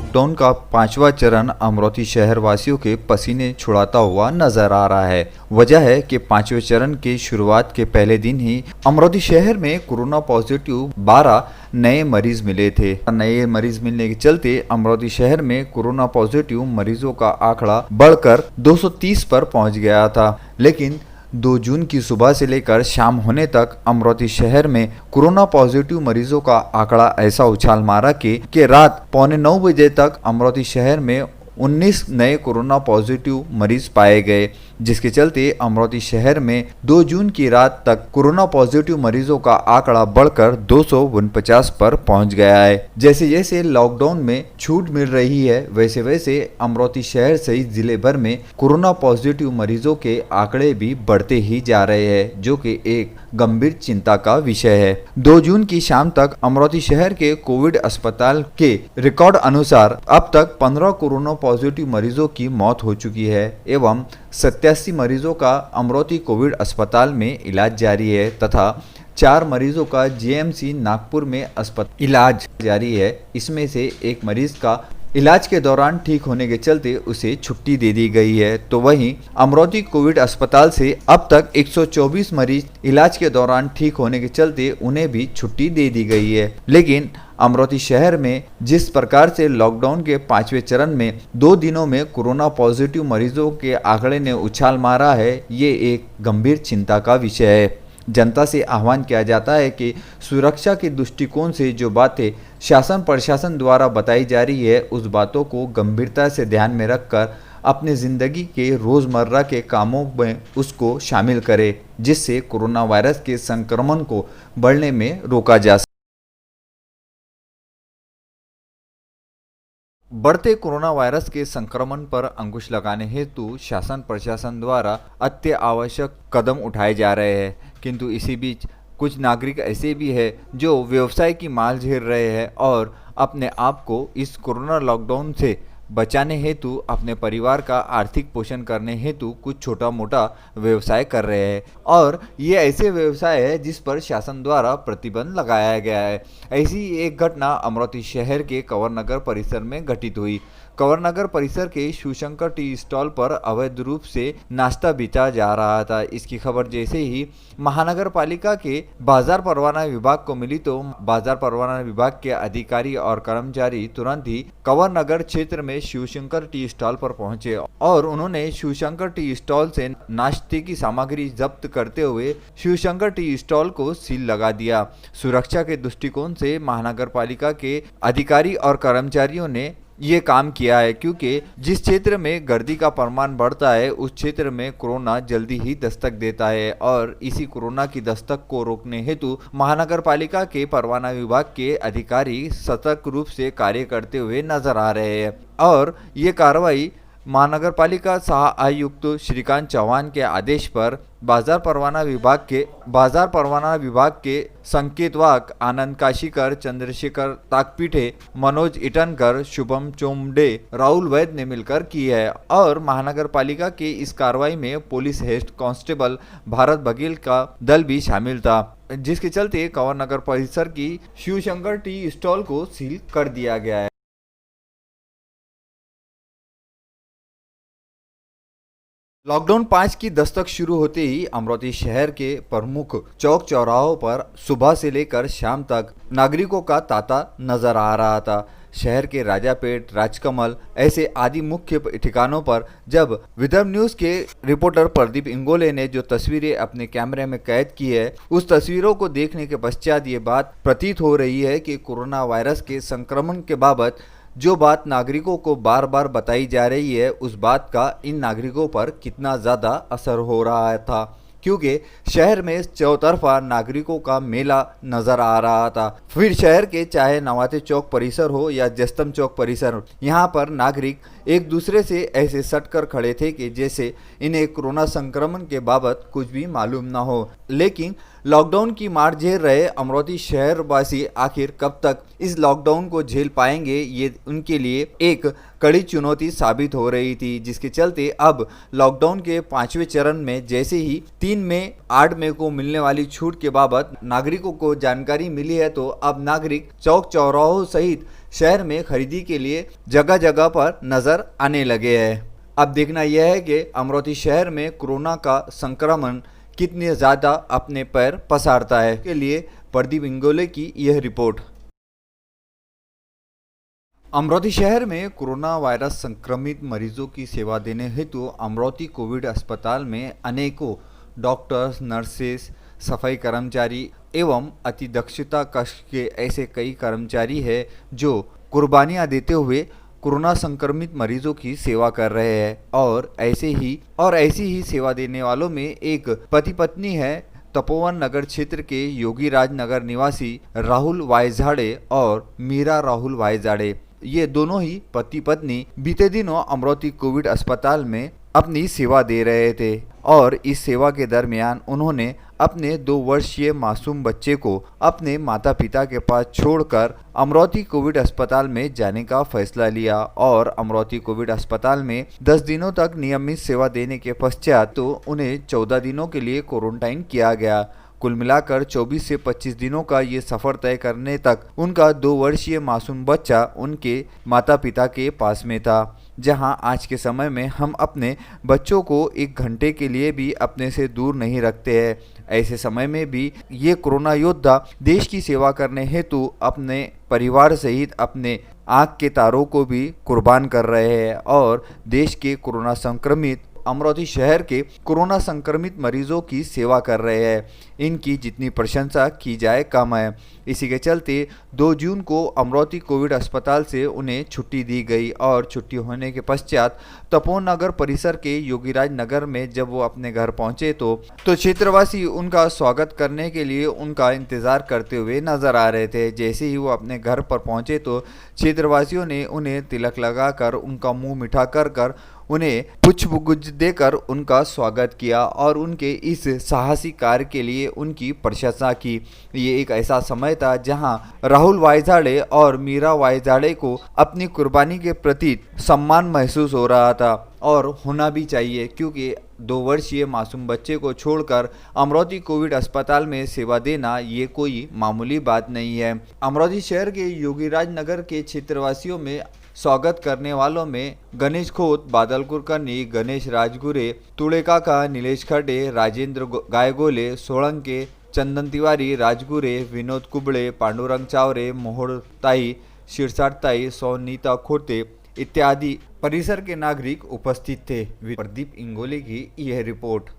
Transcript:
Lockdown का 5वां चरण अमरोती शहर वासियों के पसीने छुड़ाता हुआ नजर आ रहा है। वजह है कि 5वें चरण की शुरुआत के पहले दिन ही अमरोती शहर में कोरोना पॉजिटिव 12 नए मरीज मिले थे। नए मरीज मिलने के चलते अमरोती शहर में कोरोना पॉजिटिव मरीजों का आंकड़ा बढ़कर 230 पर पहुंच गया था। लेकिन 2 जून की सुबह से लेकर शाम होने तक अमरोती शहर में कोरोना पॉजिटिव मरीजों का आंकड़ा ऐसा उछाल मारा कि रात 8:45 बजे तक अमरोती शहर में 19 नए कोरोना पॉजिटिव मरीज पाए गए, जिसके चलते अमरोती शहर में 2 जून की रात तक कोरोना पॉजिटिव मरीजों का आंकड़ा बढ़कर 249 पर पहुंच गया है। जैसे जैसे लॉकडाउन में छूट मिल रही है, वैसे वैसे अमरोती शहर सहित जिले भर में कोरोना पॉजिटिव मरीजों के आंकड़े भी बढ़ते ही जा रहे हैं, जो कि एक गंभीर चिंता का विषय है। 2 जून की शाम तक अमरोती शहर के कोविड अस्पताल के रिकॉर्ड अनुसार अब तक 15 कोरोना पॉजिटिव मरीजों की मौत हो चुकी है एवं 87 मरीजों का अमरोती कोविड अस्पताल में इलाज जारी है तथा 4 मरीजों का जीएमसी नागपुर में इलाज जारी है। इसमें से एक मरीज का इलाज के दौरान ठीक होने के चलते उसे छुट्टी दे दी गई है। तो वहीं अमरोती कोविड अस्पताल से अब तक 124 मरीज इलाज के दौरान ठीक होने के चलते उन्हें भी छुट्टी दे दी गई है। लेकिन अमरोती शहर में जिस प्रकार से लॉकडाउन के 5वें चरण में 2 दिनों में कोरोना पॉजिटिव मरीजों के आंकड़े ने उछाल मारा है, ये एक गंभीर चिंता का विषय है। जनता से आह्वान किया जाता है कि सुरक्षा के दृष्टिकोण से जो बातें शासन प्रशासन द्वारा बताई जा रही है, उस बातों को गंभीरता से ध्यान में रखकर अपने ज़िंदगी के रोज़मर्रा के कामों में उसको शामिल करें, जिससे कोरोना वायरस के संक्रमण को बढ़ने में रोका जा सके। बढ़ते कोरोना वायरस के संक्रमण पर अंकुश लगाने हेतु शासन प्रशासन द्वारा अत्य आवश्यक कदम उठाए जा रहे हैं, किंतु इसी बीच कुछ नागरिक ऐसे भी हैं जो व्यवसाय की मार झेल रहे हैं और अपने आप को इस कोरोना लॉकडाउन से बचाने हेतु अपने परिवार का आर्थिक पोषण करने हेतु कुछ छोटा मोटा व्यवसाय कर रहे हैं और ये ऐसे व्यवसाय है जिस पर शासन द्वारा प्रतिबंध लगाया गया है। ऐसी एक घटना अमरोती शहर के कंवर नगर परिसर में घटित हुई। कंवर नगर परिसर के शिवशंकर टी स्टॉल पर अवैध रूप से नाश्ता बेचा जा रहा था। इसकी खबर जैसे ही महानगर पालिका के बाजार परवाना विभाग को मिली तो बाजार परवाना विभाग के अधिकारी और कर्मचारी तुरंत ही कंवर नगर क्षेत्र में शिवशंकर टी स्टॉल पर पहुंचे और उन्होंने शिवशंकर टी स्टॉल से नाश्ते की सामग्री जब्त करते हुए शिवशंकर टी स्टॉल को सील लगा दिया। सुरक्षा के दृष्टिकोण से महानगर पालिका के अधिकारी और कर्मचारियों ने ये काम किया है, क्योंकि जिस क्षेत्र में गर्दी का प्रमाण बढ़ता है उस क्षेत्र में कोरोना जल्दी ही दस्तक देता है और इसी कोरोना की दस्तक को रोकने हेतु महानगर पालिका के परवाना विभाग के अधिकारी सतर्क रूप से कार्य करते हुए नजर आ रहे हैं और ये कार्रवाई महानगर पालिका सहाआयुक्त श्रीकांत चौहान के आदेश पर बाजार परवाना विभाग के संकेतवाक आनंद काशीकर, चंद्रशेखर ताकपीठे, मनोज इटनकर, शुभम चोमडे, राहुल वैद ने मिलकर की है और महानगर पालिका के इस कार्रवाई में police head constable Bharat Baghel का दल भी शामिल था, जिसके चलते कंवर नगर परिसर की शिवशंकर टी स्टॉल को सील कर दिया गया है। लॉकडाउन 5 की दस्तक शुरू होते ही अमरोती शहर के प्रमुख चौक चौराहों पर सुबह से लेकर शाम तक नागरिकों का तांता नजर आ रहा था। शहर के राजापेट, राजकमल ऐसे आदि मुख्य ठिकानों पर जब विदर्भ न्यूज के रिपोर्टर प्रदीप इंगोले ने जो तस्वीरें अपने कैमरे में कैद की है, उस तस्वीरों को देखने के पश्चात ये बात प्रतीत हो रही है कि कोरोना वायरस के संक्रमण के बाबत जो बात नागरिकों को बार बार बताई जा रही है, उस बात का इन नागरिकों पर कितना ज़्यादा असर हो रहा था, क्योंकि शहर में चौतरफा नागरिकों का मेला नज़र आ रहा था। फिर शहर के चाहे नवाते चौक परिसर हो या जस्तम चौक परिसर हो, यहाँ पर नागरिक एक दूसरे से ऐसे सटकर खड़े थे कि जैसे इन्हें कोरोना संक्रमण के बाबत कुछ भी मालूम ना हो। लेकिन लॉकडाउन की मार झेल रहे अमरोती शहरवासी आखिर कब तक इस लॉकडाउन को झेल पाएंगे, ये उनके लिए एक कड़ी चुनौती साबित हो रही थी, जिसके चलते अब लॉकडाउन के 5वें चरण में जैसे ही 3 मई 8 मई को मिलने वाली छूट के बाबत नागरिकों को जानकारी मिली है, तो अब नागरिक चौक चौराहों सहित शहर में खरीदी के लिए जगह जगह पर नजर आने लगे हैं। अब देखना यह है कि अमरोती शहर में कोरोना का संक्रमण कितने ज़्यादा अपने पैर पसारता है। के लिए प्रदीप इंगोले की यह रिपोर्ट। अमरोती शहर में कोरोना वायरस संक्रमित मरीजों की सेवा देने हेतु अमरोती कोविड अस्पताल में अनेकों डॉक्टर्स, नर्सेस, सफाई कर्मचारी एवं अतिदक्षता कक्ष के ऐसे कई कर्मचारी हैं जो कुर्बानियां देते हुए कोरोना संक्रमित मरीजों की सेवा कर रहे हैं। और ऐसी ही सेवा देने वालों में एक पति पत्नी है। तपोवन नगर क्षेत्र के योगी राज नगर निवासी राहुल वायझाड़े और मीरा राहुल वायझाड़े, ये दोनों ही पति पत्नी बीते दिनों अमरोती कोविड अस्पताल में अपनी सेवा दे रहे थे और इस सेवा के दरमियान उन्होंने अपने 2 वर्षीय मासूम बच्चे को अपने माता पिता के पास छोड़कर अमरोती कोविड अस्पताल में जाने का फैसला लिया। और अमरोती कोविड अस्पताल में 10 दिनों तक नियमित सेवा देने के पश्चात तो उन्हें 14 दिनों के लिए क्वारंटाइन किया गया। कुल मिलाकर 24 से 25 दिनों का ये सफ़र तय करने तक उनका 2 वर्षीय मासूम बच्चा उनके माता पिता के पास में था, जहां आज के समय में हम अपने बच्चों को 1 घंटे के लिए भी अपने से दूर नहीं रखते हैं। ऐसे समय में भी ये कोरोना योद्धा देश की सेवा करने हेतु अपने परिवार सहित अपने आँख के तारों को भी कुर्बान कर रहे हैं और देश के कोरोना संक्रमित अमरोती शहर के कोरोना संक्रमित मरीजों की सेवा कर रहे हैं। इनकी जितनी प्रशंसा की जाए कम है। इसी के चलते 2 जून को अमरोती कोविड अस्पताल से उन्हें छुट्टी दी गई और छुट्टी होने के पश्चात तपोवन नगर परिसर के योगीराज नगर में जब वो अपने घर पहुंचे तो क्षेत्रवासी उनका स्वागत करने के लिए उनका इंतजार करते हुए नजर आ रहे थे। जैसे ही वो अपने घर पर पहुंचे तो क्षेत्रवासियों ने उन्हें तिलक लगाकर, उनका मुंह मीठा कर उन्हें पुष्पगुच्छ देकर उनका स्वागत किया और उनके इस साहसी कार्य के लिए उनकी प्रशंसा की। ये एक ऐसा समय था जहां राहुल वायझाड़े और मीरा वायझाड़े को अपनी कुर्बानी के प्रति सम्मान महसूस हो रहा था और होना भी चाहिए, क्योंकि 2 वर्षीय मासूम बच्चे को छोड़कर अमरोती कोविड अस्पताल में सेवा देना ये कोई मामूली बात नहीं है। अमरोती शहर के योगीराज नगर के क्षेत्रवासियों में स्वागत करने वालों में गणेश खोत, बादल कुलकर्णी, गणेश राजगुरे, तुड़े काका, नीलेश खडे, राजेंद्र गायगोले, सोळंके, चंदन तिवारी, राजगुरे, विनोद कुबड़े, पांडुरंग चावरे, मोहड़ताई, शिरसाटताई, सोनीता खोते इत्यादि परिसर के नागरिक उपस्थित थे। प्रदीप इंगोले की यह रिपोर्ट।